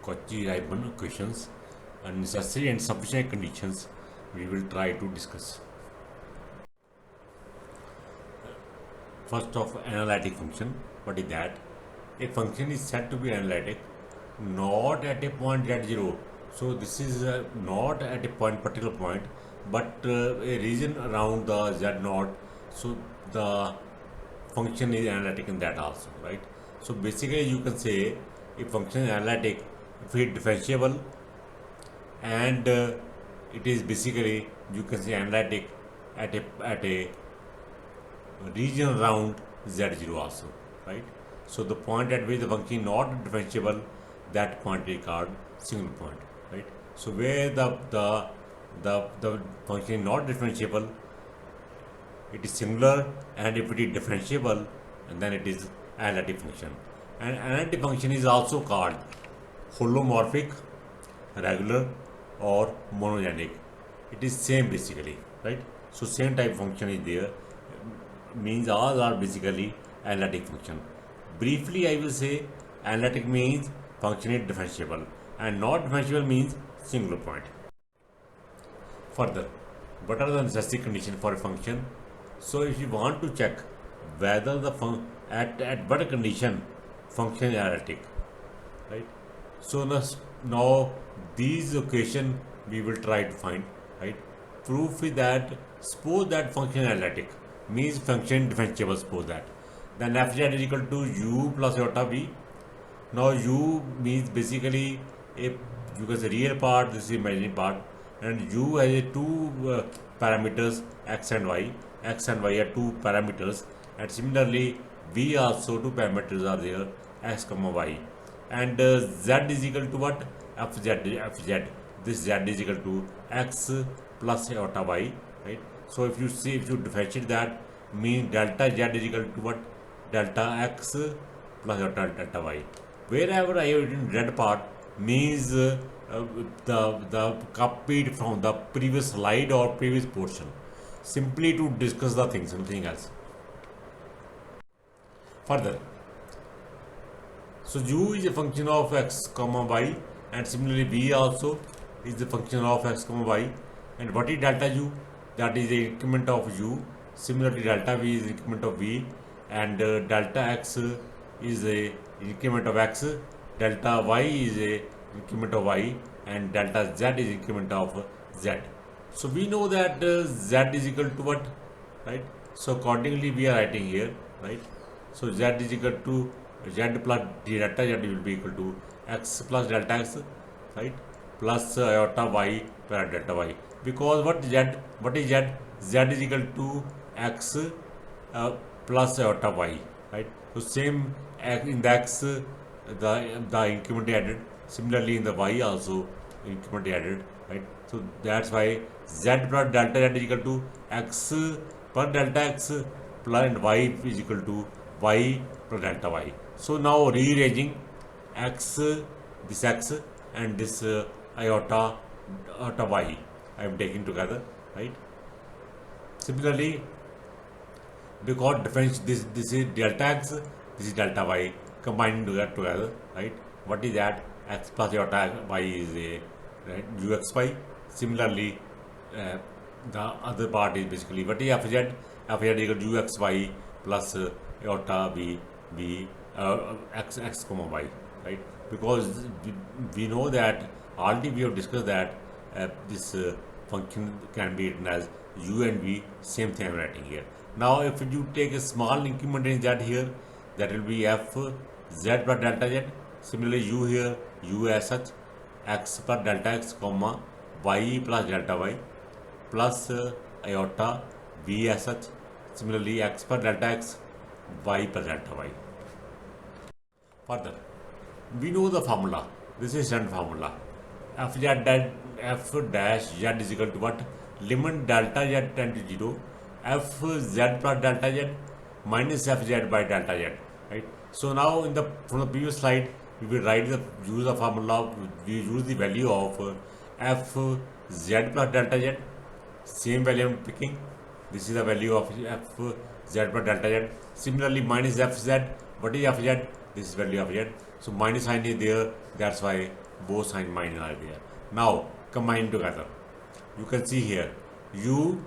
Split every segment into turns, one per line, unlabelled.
Cauchy-Riemann equations and necessary and sufficient conditions we will try to discuss. First of analytic function. What is that? A function is said to be analytic not at a point z0. So this is not at a particular point, but a region around the z0. So the function is analytic in that also, right? So basically you can say a function is analytic if it is differentiable, and it is basically, you can say, analytic at a region around z0 also, right? So the point at which the function is not differentiable, that point is called single point, right? So where the function is not differentiable, it is singular, and if it is differentiable, and then it is analytic function. And analytic function is also called holomorphic, regular, or monogenic. It is same basically, right? So same type function is there, means all are basically analytic function. Briefly I will say analytic means function is differentiable, and not differentiable means singular point. Further, what are the necessary conditions for a function? So if you want to check whether the at what condition function is analytic, right? So now these equation we will try to find, right? Proof is that suppose that function is analytic means function differentiable. Suppose that, then fz is equal to u plus iota v. Now u means basically a, you can say, real part, this is imaginary part, and u has a two parameters x and y. X and y are two parameters, and similarly v also two parameters are there, x comma y, and z is equal to what? Fz. This z is equal to x plus iota y, right? So if you see, if you differentiate that, means delta z is equal to what? Delta x plus delta y. Wherever I have written z part means the copied from the previous slide or previous portion, simply to discuss the thing, something else. Further, so u is a function of x comma y, and similarly v also is the function of x comma y. And what is delta u? That is the increment of u. Similarly, delta v is the increment of v, and delta x is a increment of x, delta y is a increment of y, and delta z is increment of z. So we know that z is equal to what, right? So accordingly we are writing here, right? So z is equal to z plus delta z will be equal to x plus delta x, right? Plus iota y plus delta y. Because what is z? Z is equal to x plus iota y, right? So same in the x, the increment added. Similarly in the y also increment added, right? So that's why z plus delta z is equal to x plus delta x plus, and y is equal to y plus delta y. So now rearranging x, this x, and this iota y, I am taking together, right? Similarly, because difference, this is delta x, this is delta y, combining together, right? What is that? X plus iota y is a, right, uxy. Similarly, the other part is basically what is fz? Fz is equal to uxy plus iota v x comma y, right? Because we know that already we have discussed that this function can be written as u and v, same thing I am writing here. Now if you take a small increment in z here, that will be f z plus delta z. Similarly u here, u as such, x plus delta x comma y plus delta y plus iota v as such. Similarly x plus delta x, y plus delta y. Further, we know the formula. This is standard formula. F dash z is equal to what? Limit delta z tend to 0, f z plus delta z minus f z by delta z, right? So now from the previous slide, we will use the formula. We use the value of f z plus delta z, same value I am picking. This is the value of f z plus delta z. Similarly, minus f z. What is f z? This is value of z. So minus sign is there. That's why both sign minus are there. Now combine together. You can see here u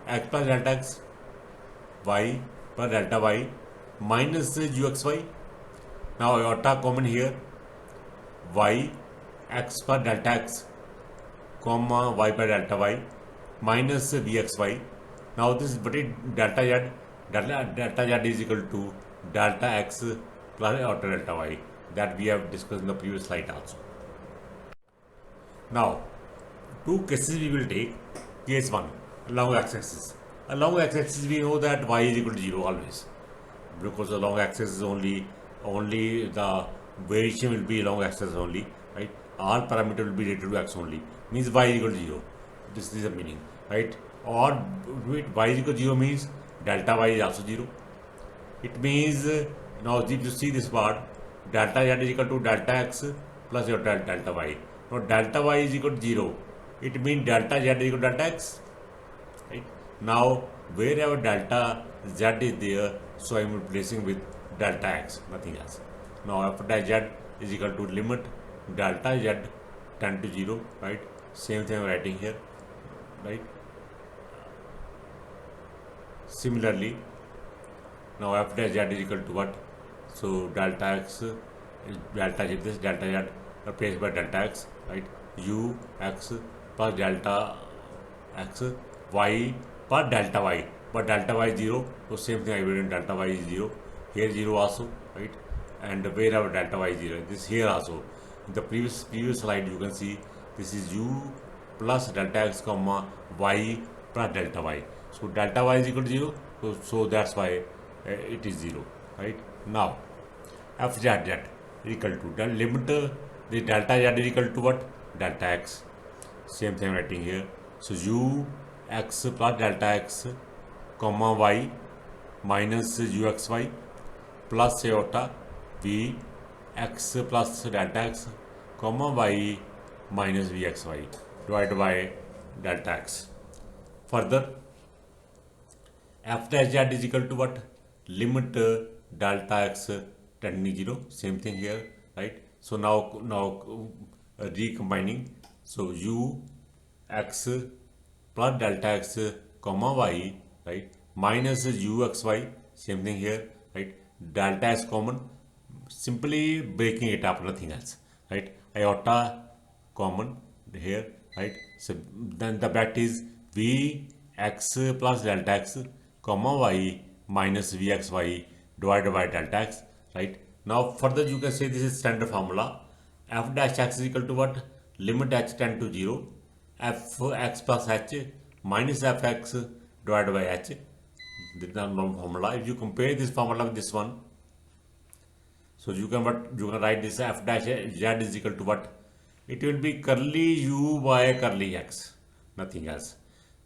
x plus delta x y plus delta y minus uxy. Now iota common here, y x plus delta x comma y plus delta y minus vxy. Now this is what is delta z. Delta z is equal to delta x plus iota delta y that we have discussed in the previous slide also. Now two cases we will take. Case 1, along x-axis. Along x-axis we know that y is equal to 0 always, because the long axis is only the variation will be along axis only, right? All parameter will be related to x only, means y is equal to 0. This is the meaning, right? Or y is equal to 0 means delta y is also 0. It means now if you see this part, delta z is equal to delta x plus your delta y. Now delta y is equal to 0. It means delta z is equal to delta x, right? Now wherever delta z is there, so I am replacing with delta x, nothing else. Now after z is equal to limit delta z tend to 0, right? Same thing I am writing here, right? Similarly, now after z is equal to what? So delta x is delta z, this delta z replaced by delta x, right? U x plus delta x y plus delta y, but delta y is 0, so same thing I will write delta y is 0, here 0 also, right? And wherever delta y is 0, this here also. In the previous slide you can see this is u plus delta x comma y plus delta y. So delta y is equal to 0, so that's why it is 0, right? Now f z is equal to the limit the delta z is equal to what? Delta x. Same thing writing here. So u x plus delta x comma y minus uxy plus iota v x plus delta x comma y minus vxy divided by delta x. Further, f dash z is equal to what? Limit delta x tending 0. Same thing here, right? So now recombining. So u x plus delta x comma y, right, minus uxy, same thing here, right? Delta is common, simply breaking it up, nothing else, right? Iota common here, right? So then the bracket is v x plus delta x comma y minus vxy divided by delta x, right? Now further you can say this is standard formula. F dash x is equal to what? Limit h tend to 0, f x plus h minus fx divided by h. This is the normal formula. If you compare this formula with this one, so you can write this f dash z is equal to what? It will be curly u by curly x, nothing else,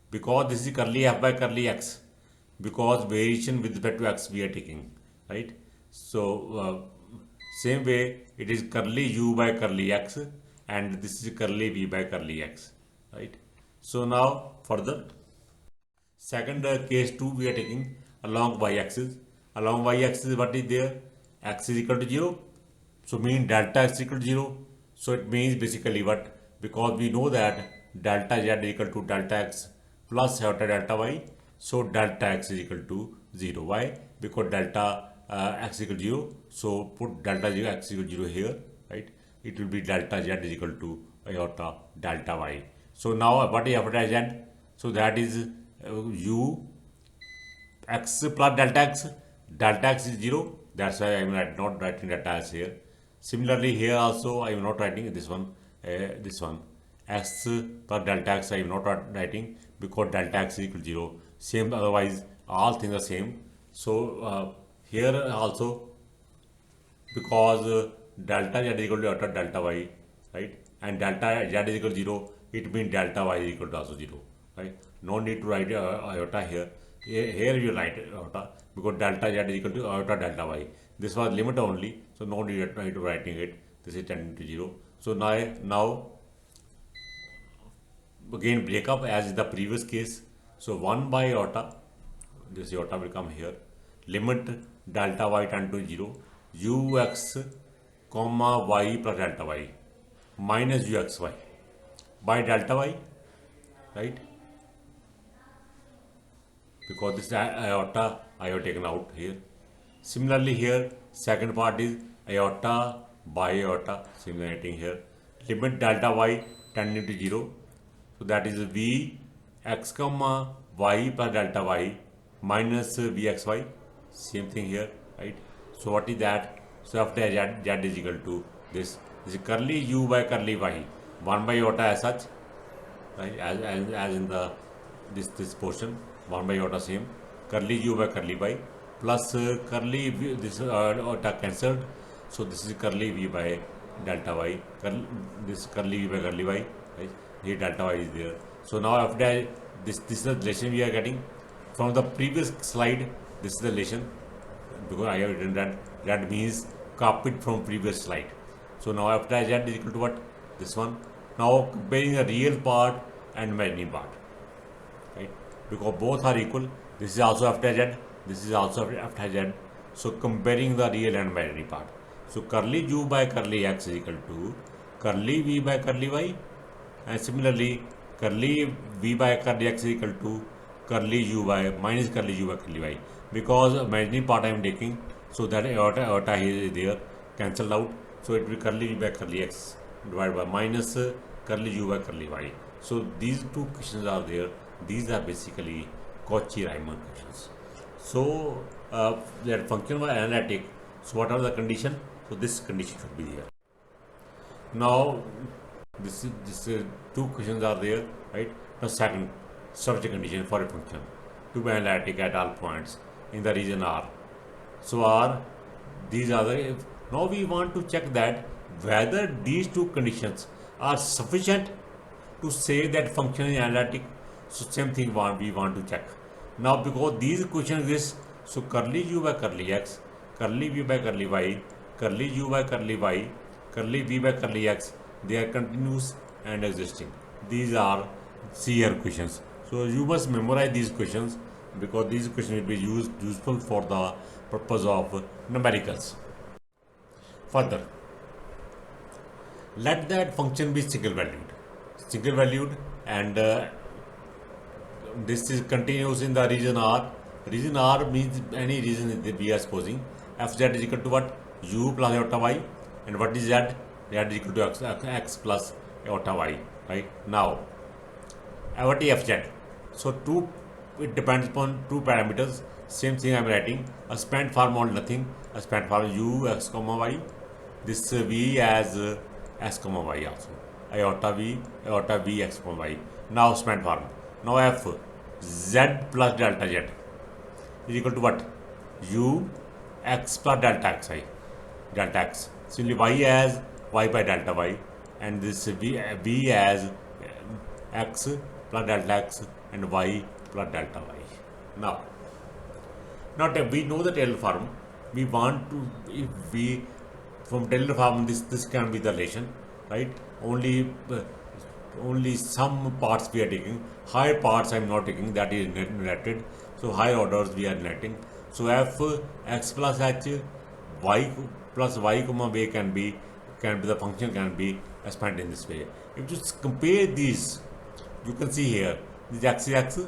because this is curly f by curly x, because variation with respect to x we are taking, right? So same way it is curly u by curly x, and this is curly v by curly x, right? So now further, second case 2 we are taking along y-axis. Along y-axis what is there? X is equal to 0, so mean delta x is equal to 0. So it means basically what? Because we know that delta z is equal to delta x plus iota delta y, so delta x is equal to 0. Why? Because delta x is equal to 0, so put delta x is equal to 0 here, right? It will be delta z is equal to iota delta y. So now what is iota z? So that is u x plus delta x is 0, that's why I am not writing delta x here. Similarly here also I am not writing this one x plus delta x I am not writing, because delta x is equal to 0. Same, otherwise all things are same. So here also, because delta z is equal to iota delta y, right, and delta z is equal to 0, it means delta y is equal to also 0, right? No need to write iota here. Here you write iota, because delta z is equal to iota delta y. This was limit only, so no need to writing it. This is tending to 0. So now again break up as in the previous case. So 1 by iota, this iota will come here. Limit delta y tend to 0, ux comma y plus delta y minus uxy by delta y, right? Because this iota I have taken out here. Similarly here, second part is iota by iota, simulating here. Limit delta y tending to 0. So that is v x comma y plus delta y minus vxy. Same thing here, right? So what is that? So after z is equal to this. This is curly u by curly y. 1 by iota as such, right? As in the this portion, 1 by iota same. Curly u by curly y plus curly v, this iota cancelled. So this is curly v by delta y. This curly v by curly y, right? Here delta y is there. So now after this is the relation we are getting from the previous slide. This is the relation because I have written that means copied from previous slide. So now after z is equal to what? This one. Now comparing the real part and imaginary part, right? Because both are equal. This is also after z. This is also after z. So comparing the real and imaginary part. So curly u by curly x is equal to curly v by curly y, and similarly curly v by curly x is equal to curly u by minus curly u by curly y. Because imaginary part I am taking, so that iota here is there, cancelled out. So it will be curly v by curly x divided by minus curly u by curly y. So these two questions are there. These are basically Cauchy-Riemann questions. So that function was analytic. So what are the condition? So this condition should be there. Now this two questions are there, right? Now second, such a condition for a function to be analytic at all points in the region R. So R, these are the. Now we want to check that whether these two conditions are sufficient to say that function is analytic. So same thing we want to check. Now because these equations exist, so curly u by curly x, curly v by curly y, curly u by curly y, curly v by curly x, they are continuous and existing. These are CR equations. So you must memorize these equations because these equations will be useful for the purpose of numericals. Further, let that function be single valued, and this is continuous in the region R. Region R means any region that we are supposing. Fz is equal to what? U plus iota y, and what is z? Z is equal to x plus iota y, right? Now, what is Fz? So it depends upon two parameters. Same thing I am writing. A span form or nothing. A span form u x comma y. This v as x comma y also. Iota v x comma y. Now span form. Now f z plus delta z is equal to what? U x plus delta xi. Delta x. Simply y as y by delta y, and this v as x plus delta x and y plus delta y. Now we know the Taylor form. We want to, if we from Taylor form, this can be the relation, right? Only some parts we are taking. Higher parts I am not taking. That is related. So higher orders we are relating. So f x plus h y plus y comma v can be the function can be expanded in this way. If you just compare these, you can see here this x is x,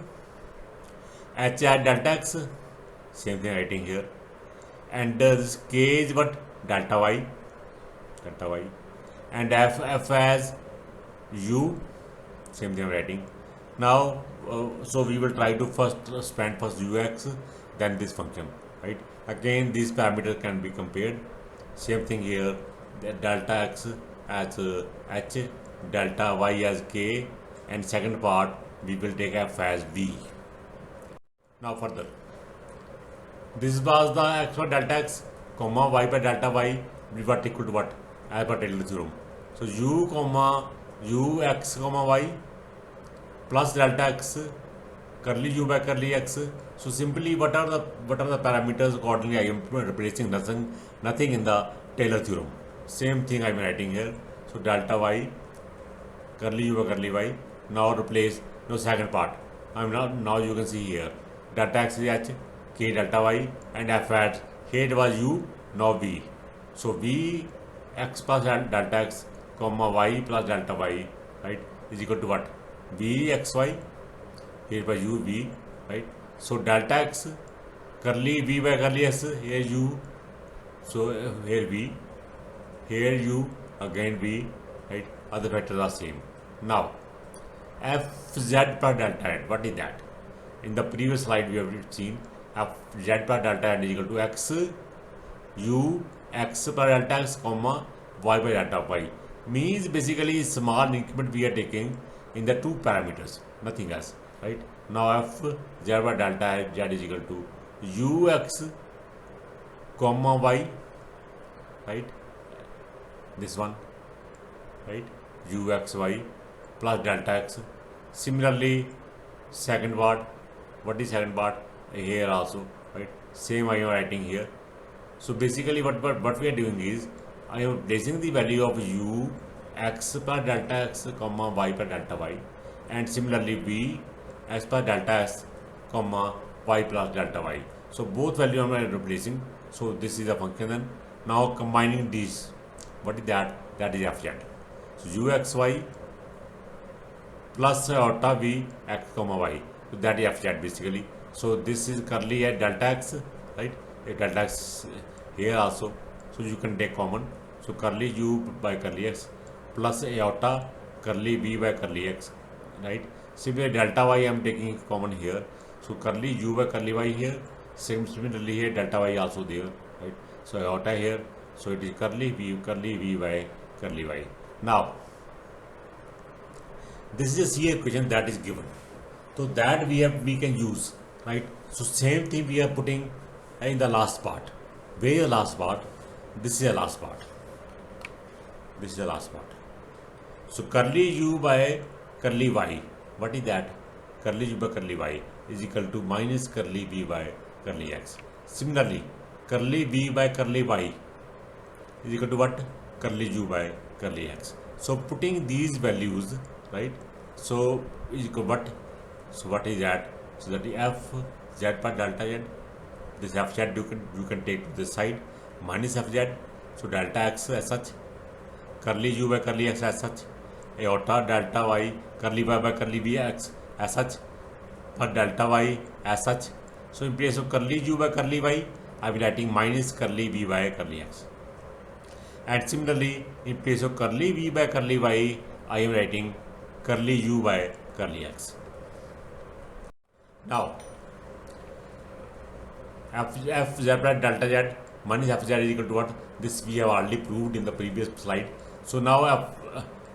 h at delta x, same thing writing here, and this k is what? Delta y, and f as u, same thing writing. Now so we will try to first expand first ux, then this function, right? Again these parameters can be compared. Same thing here, delta x as h, delta y as k, and second part we will take f as v. Now further, this was the x by delta x comma y by delta y, we were equal to what? As per Taylor theorem. So u comma u x comma y plus delta x curly u by curly x. So simply what are the parameters? Accordingly I am replacing nothing in the Taylor theorem. Same thing I am writing here. So delta y curly u by curly y. Now replace second part. Now you can see here delta x is h, k delta y, and f at here it was u, now v. So v x plus delta x comma y plus delta y, right, is equal to what? V xy, here by u v, right? So delta x, curly v by curly x, here u, so here v, here u, again v, right? Other factors are same. Now fz per delta n, what is that? In the previous slide we have seen fz per delta n is equal to x u x per delta x comma y by delta y, means basically small increment we are taking in the two parameters, nothing else, right? Now f z by delta z is equal to u x comma y, right, this one, right, u x y plus delta x. Similarly second part, what is second part? Here also, right, same I am writing here. So basically what we are doing is I am placing the value of u x per delta x comma y per delta y, and similarly v x per delta x comma y plus delta y. So both value I am replacing. So this is a function. Then now combining these, what is that? That is fz. So u x y plus iota v x comma y, so that is fz basically. So this is curly at delta x, right, a delta x here also, so you can take common. So curly u by curly x plus iota curly v by curly x, right. Similarly delta y I am taking common here, so curly u by curly y here, similarly here delta y also there, right. So iota here, so it is curly v by curly y. Now this is a CA equation that is given, so that we can use, right. So same thing we are putting in the last part. Where is the last part? This is the last part. This is the last part. So curly u by curly y, what is that? Curly u by curly y is equal to minus curly v by curly x. Similarly curly v by curly y is equal to what? Curly u by curly x. So putting these values, right, so is equal what? So what is that? So that is f z per delta z. This fz you can take to this side, minus fz, so delta x as such, curly u by curly x as such, iota delta y curly y by curly v x as such, but delta y as such. So in place of curly u by curly y, I will writing minus curly v by curly x. And similarly in place of curly v by curly y, I am writing curly u by curly x. Now f z by delta z minus f z is equal to what? This we have already proved in the previous slide. So now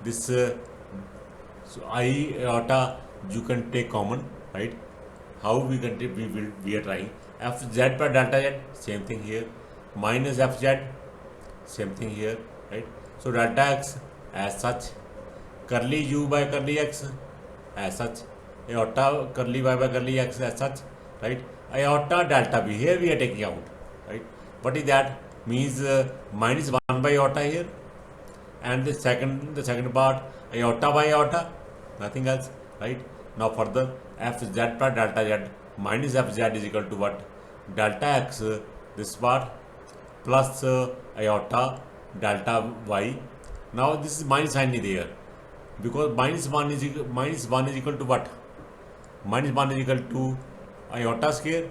this so I iota you can take common, right? How we can take, we are trying f z by delta z, same thing here, minus f z, same thing here, right? So delta x as such, curly u by curly x as such, iota curly y by curly x as such, right? Iota delta b, here we are taking out, right? What is that? Means minus 1 by iota here, and the second part iota by iota, nothing else, right? Now further f z per delta z minus f z is equal to what? Delta x, this part, plus iota delta y. Now this is minus sign is there, because minus 1 is equal to what? Minus 1 is equal to iota square,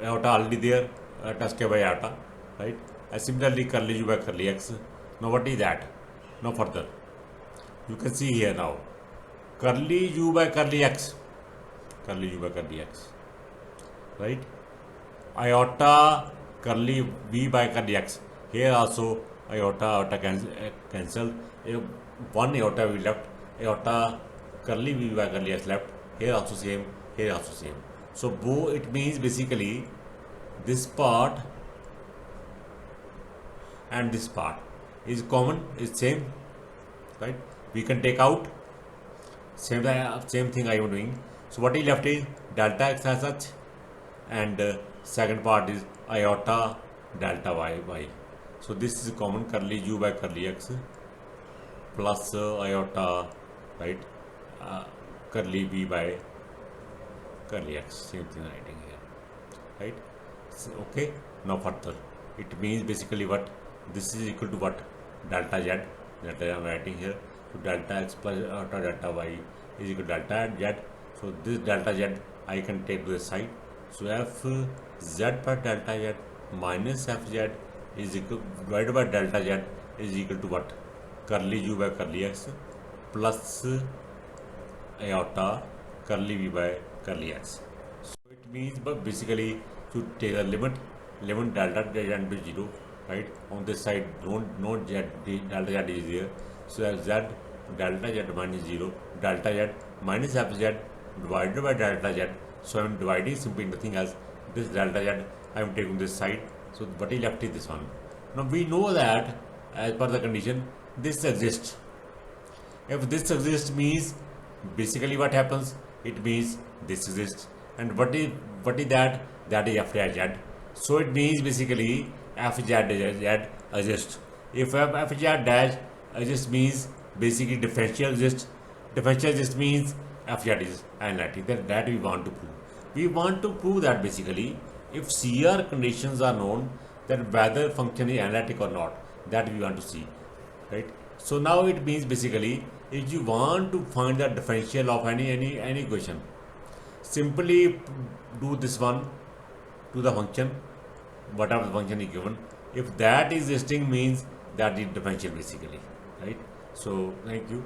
iota already there, iota square by iota, right? And similarly curly u by curly x. Now what is that? Now further you can see here now curly u by curly x, curly u by curly x, right? Iota curly v by curly x, here also iota cancelled, one iota we left, iota curly v by curly x left, here also same, here also same. So it means basically this part and this part is common, is same, right? We can take out, same thing I am doing. So what is left is delta x as such, and second part is iota delta y. So this is common, curly u by curly x plus iota, right, curly v by curly x, same thing writing here, right? So, okay, now further it means basically what? This is equal to what? Delta z, Delta I am writing here. So delta x plus delta y is equal to delta z. So this delta z I can take to the side. So f z per delta z minus f z is equal divided by delta z is equal to what? Curly u by curly x plus iota curly v by curly x. So it means, but basically to take a limit delta z to 0, right? On this side, don't z delta z is here. So as z delta z minus 0, delta z minus fz divided by delta z. So I am dividing simply nothing else. This delta z I am taking this side. So what is left is this one. Now we know that as per the condition, this exists. If this exists means basically what happens? It means this exists. And what is that? That is f dash z. So it means basically f z exists. If f z dash exists means basically differential exists. Differential exists means f z is analytic. That we want to prove. We want to prove that basically if CR conditions are known, that whether function is analytic or not, that we want to see, right? So now it means basically if you want to find the differential of any equation, simply do this one to the function, whatever the function is given. If that is existing means that is differential basically, right? So thank you.